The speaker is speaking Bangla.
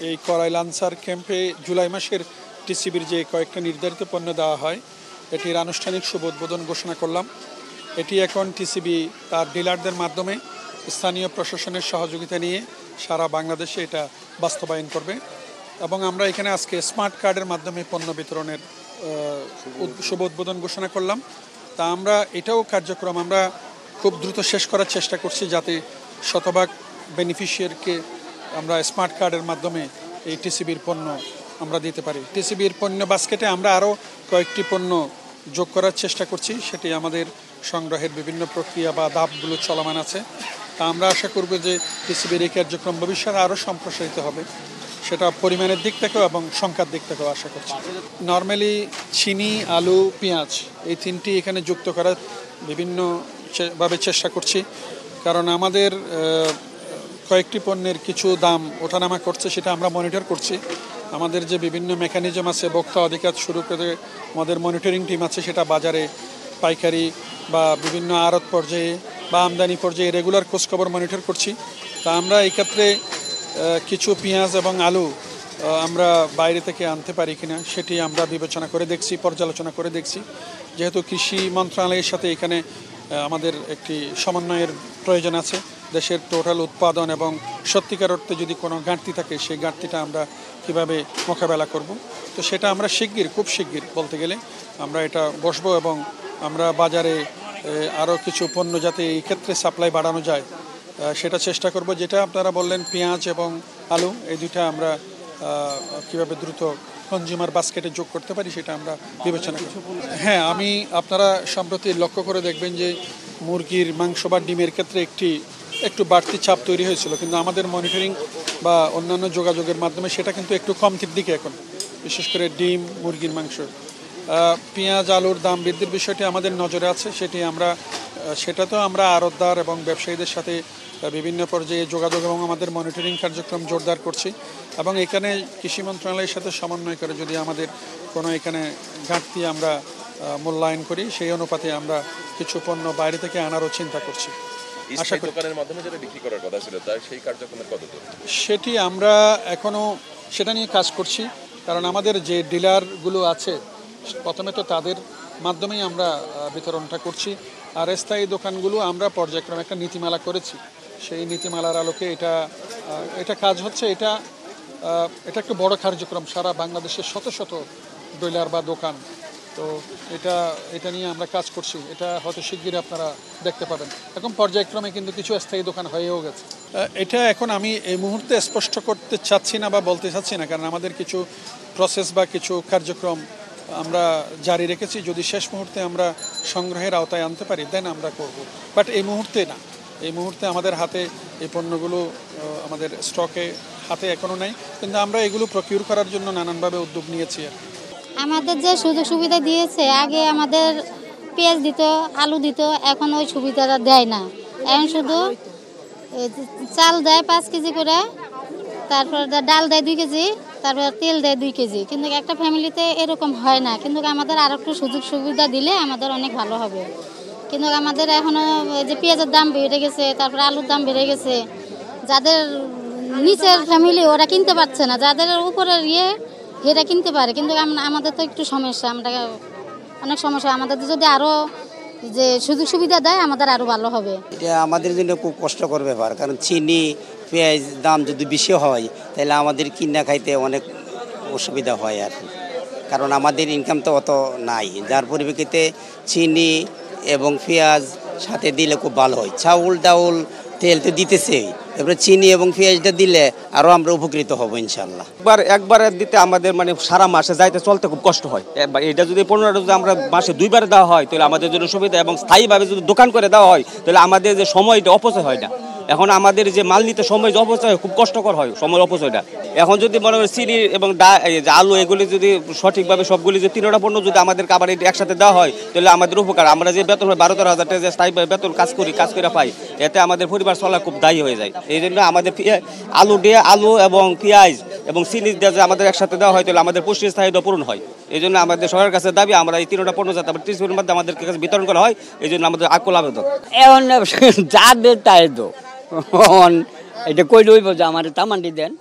এই করাইল আনসার ক্যাম্পে জুলাই মাসের টিসিবির যে কয়েকটা নির্ধারিত পণ্য দেওয়া হয় এটির আনুষ্ঠানিক শুভ উদ্বোধন ঘোষণা করলাম। এটি এখন টিসিবি তার ডিলারদের মাধ্যমে স্থানীয় প্রশাসনের সহযোগিতা নিয়ে সারা বাংলাদেশে এটা বাস্তবায়ন করবে এবং আমরা এখানে আজকে স্মার্ট কার্ডের মাধ্যমে পণ্য বিতরণের শুভ উদ্বোধন ঘোষণা করলাম। তা আমরা এটাও কার্যক্রম আমরা খুব দ্রুত শেষ করার চেষ্টা করছি যাতে শতভাগ বেনিফিশিয়ারকে আমরা স্মার্ট কার্ডের মাধ্যমে এই টিসিবির পণ্য আমরা দিতে পারি। টিসিবির পণ্য বাস্কেটে আমরা আরও কয়েকটি পণ্য যোগ করার চেষ্টা করছি, সেটি আমাদের সংগ্রহের বিভিন্ন প্রক্রিয়া বা ধাপগুলো চলমান আছে। তা আমরা আশা করব যে টিসিবির এই কার্যক্রম ভবিষ্যতে আরও সম্প্রসারিত হবে, সেটা পরিমাণের দিক থেকেও এবং সংখ্যার দিক থেকেও আশা করছি। নর্মালি চিনি, আলু, পেঁয়াজ এই তিনটি এখানে যুক্ত করার বিভিন্নভাবে চেষ্টা করছি, কারণ আমাদের কয়েকটি পণ্যের কিছু দাম ওঠানামা করছে, সেটা আমরা মনিটর করছি। আমাদের যে বিভিন্ন মেকানিজম আছে, ভোক্তা অধিকার শুরু করে আমাদের মনিটরিং টিম আছে, সেটা বাজারে পাইকারি বা বিভিন্ন আড়ত পর্যায়ে বা আমদানি পর্যায়ে রেগুলার খোঁজখবর মনিটর করছি। তা আমরা এই ক্ষেত্রে কিছু পেঁয়াজ এবং আলু আমরা বাইরে থেকে আনতে পারি কিনা সেটি আমরা বিবেচনা করে দেখছি, পর্যালোচনা করে দেখছি। যেহেতু কৃষি মন্ত্রণালয়ের সাথে এখানে আমাদের একটি সমন্বয়ের প্রয়োজন আছে, দেশের টোটাল উৎপাদন এবং সত্যিকার অর্থে যদি কোনো ঘাটতি থাকে সেই ঘাটতিটা আমরা কিভাবে মোকাবেলা করব, তো সেটা আমরা খুব শিগগির বলতে গেলে আমরা এটা বসবো এবং আমরা বাজারে আরও কিছু পণ্য যাতে এই ক্ষেত্রে সাপ্লাই বাড়ানো যায় সেটা চেষ্টা করব। যেটা আপনারা বললেন পেঁয়াজ এবং আলু, এই দুইটা আমরা কিভাবে দ্রুত কনজিউমার বাস্কেটে যোগ করতে পারি সেটা আমরা বিবেচনা করব। হ্যাঁ, আপনারা সম্প্রতি লক্ষ্য করে দেখবেন যে মুরগির মাংস বা ডিমের ক্ষেত্রে একটু বাড়তি চাপ তৈরি হয়েছিল, কিন্তু আমাদের মনিটরিং বা অন্যান্য যোগাযোগের মাধ্যমে সেটা কিন্তু একটু কমতির দিকে এখন, বিশেষ করে ডিম, মুরগির মাংস। পেঁয়াজ, আলুর দাম বৃদ্ধির বিষয়টি আমাদের নজরে আছে, সেটা তো আমরা আড়তদার এবং ব্যবসায়ীদের সাথে বিভিন্ন পর্যায়ে যোগাযোগ এবং আমাদের মনিটরিং কার্যক্রম জোরদার করছি এবং এখানে কৃষি মন্ত্রণালয়ের সাথে সমন্বয় করে যদি আমাদের কোনো এখানে ঘাটতি আমরা মূল্যায়ন করি সেই অনুপাতে আমরা কিছু পণ্য বাইরে থেকে আনারও চিন্তা করছি। আশা করি দোকানের মাধ্যমে যেটা বিক্রি করার কথা ছিল তার সেই কার্যক্রমের কতদূর সেটি আমরা এখনও সেটা নিয়ে কাজ করছি, কারণ আমাদের যে ডিলারগুলো আছে প্রথমে তো তাদের মাধ্যমেই আমরা বিতরণটা করছি, আর স্থায়ী দোকানগুলো আমরা পর্যায়ক্রমে একটা নীতিমালা করেছি, সেই নীতিমালার আলোকে এটা কাজ হচ্ছে। এটা একটা বড় কার্যক্রম, সারা বাংলাদেশের শত শত ডিলার বা দোকান, তো এটা নিয়ে আমরা কাজ করছি। এটা হয়তো শিগগিরই আপনারা দেখতে পাবেন। এখন পর্যায়ক্রমে কিন্তু কিছু স্থায়ী দোকান হয়েও গেছে। এটা এখন আমি এই মুহূর্তে স্পষ্ট করতে চাচ্ছি না বা বলতে চাচ্ছি না, কারণ আমাদের কিছু প্রসেস বা কিছু কার্যক্রম আমরা জারি রেখেছি। যদি শেষ মুহূর্তে আমরা সংগ্রহের আওতায় আনতে পারি দেন আমরা করব, বাট এই মুহূর্তে না। এই মুহূর্তে আমাদের হাতে এই পণ্যগুলো আমাদের স্টকে হাতে এখনও নেই, কিন্তু আমরা এগুলো প্রকিউর করার জন্য নানানভাবে উদ্যোগ নিয়েছি। আমাদের যে সুযোগ সুবিধা দিয়েছে, আগে আমাদের পেঁয়াজ দিত, আলু দিত, এখন ওই সুবিধাটা দেয় না। এখন শুধু চাল দেয় 5 কেজি করে, তারপর ডাল দেয় 2 কেজি, তারপর তেল দেয় 2 কেজি, কিন্তু একটা ফ্যামিলিতে এরকম হয় না। কিন্তু আমাদের আর একটু সুযোগ সুবিধা দিলে আমাদের অনেক ভালো হবে। কিন্তু আমাদের এখনও যে পেঁয়াজের দাম বেড়ে গেছে, তারপর আলুর দাম বেড়ে গেছে, যাদের নিচের ফ্যামিলি ওরা কিনতে পারছে না, যাদের উপরের এরা কিনতে পারে, কিন্তু আমাদের তো একটু সমস্যা, আমরা অনেক সমস্যা। আমাদের যদি আরও যে সুযোগ সুবিধা দেয় আমাদের আরও ভালো হবে। এটা আমাদের জন্য খুব কষ্টকর ব্যাপার, কারণ চিনি, পেঁয়াজ দাম যদি বেশি হয় তাহলে আমাদের কিনা খাইতে অনেক অসুবিধা হয় আর কি, কারণ আমাদের ইনকাম তো অত নাই, যার পরিপ্রেক্ষিতে চিনি এবং পেঁয়াজ সাথে দিলে খুব ভালো হয়। চাউল ডাউল তেল তো দিতেছে, এবারে চিনি এবং পেঁয়াজটা দিলে আরও আমরা উপকৃত হব ইনশাল্লাহ। একবার দিতে আমাদের মানে সারা মাসে যাইতে চলতে খুব কষ্ট হয়। এটা যদি 15টা যদি আমরা মাসে 2বার দেওয়া হয় তাহলে আমাদের জন্য সুবিধা, এবং স্থায়ীভাবে যদি দোকান করে দেওয়া হয় তাহলে আমাদের যে সময়টা অপচয় হয় না। এখন আমাদের যে মাল নিতে সময় যে অপচয় খুব কষ্টকর হয়, সময় অপচয়টা। এখন যদি মনে করেন চিনি এবং আলু এগুলি যদি সঠিকভাবে সবগুলি যে 3টা পণ্য যদি আমাদেরকে আবার একসাথে দেওয়া হয় তাহলে আমাদের উপকার। আমরা যে বেতন হয় 12-13 হাজার টাকা যে স্থায়ীভাবে বেতন কাজ করে পাই, এতে আমাদের পরিবার চলা খুব দায়ী হয়ে যায়। এই জন্য আমাদের আলু এবং পেঁয়াজ এবং চিনি দিয়ে আমাদের একসাথে দেওয়া হয় তাহলে আমাদের পুষ্টির চাহিদা পূরণ হয়। এই জন্য আমাদের সরকারের কাছে দাবি আমরা এই 3টা পণ্য যাতে আবার 30 মধ্যে আমাদের কাছে বিতরণ করা হয়, এই জন্য আমাদের আকুল আবেদন। এখন যাবে তাই তো এটা কই রইব যে আমার তামান্ডি দেন।